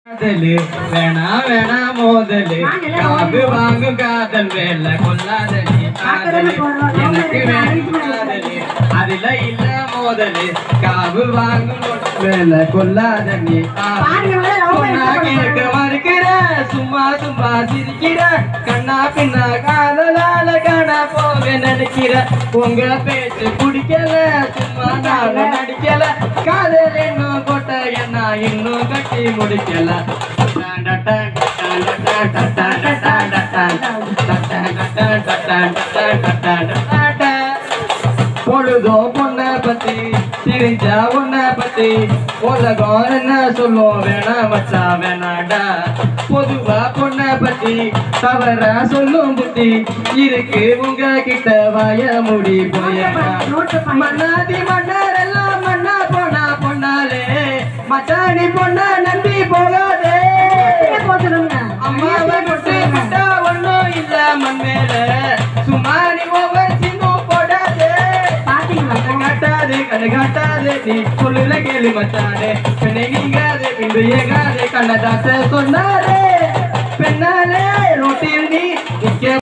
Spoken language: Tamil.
வேணா வேணா மோதலு காபு வாங்கும் காதல் வேலை கொள்ளாதலி காதலு எனக்கு வேணும் காதலு அதுல இல்ல மோதலு காபு வாங்கும் வேலை கொள்ளாதலி கேட்க மறுக்கிற சும்மா சும்மா சிரிக்கிற கண்ணா பின்னா காதலால காண போக நினைக்கிற உங்க பேச்சு குடிக்கல சும்மா நானும் நடிக்கல காதல் இன்னும் போட்ட என்ன இன்னும் கட்டி முடிக்கல பொழுதோ பொண்ணை பத்தி தெரிஞ்சா உன்னை பத்தி உலகம் என்ன சொல்லும் வேணா மச்சா வேணாடா பொதுவா பொண்ணை பத்தி தவற சொல்லும் புத்தி இருக்கு உங்க கிட்ட வாய முடி போய மன்னாதி மன்னர் எல்லாம் மண்ணா போனா பொண்ணாலே மச்சானி பொண்ணா நம்பி போகாதே அம்மாவை விட்டு விட்டா ஒன்னும் இல்ல மண் மேல சுமாரி ஒவ்வொரு சின்னும் போடாதே காட்டாதே கண்ணு காட்டாதே நீ சொல்லுல கேளு மச்சானே பெண்ணை நீங்காதே பின்பு ஏகாதே கண்ணதாச சொன்னாரே பெண்ணாலே ரோட்டில் நீ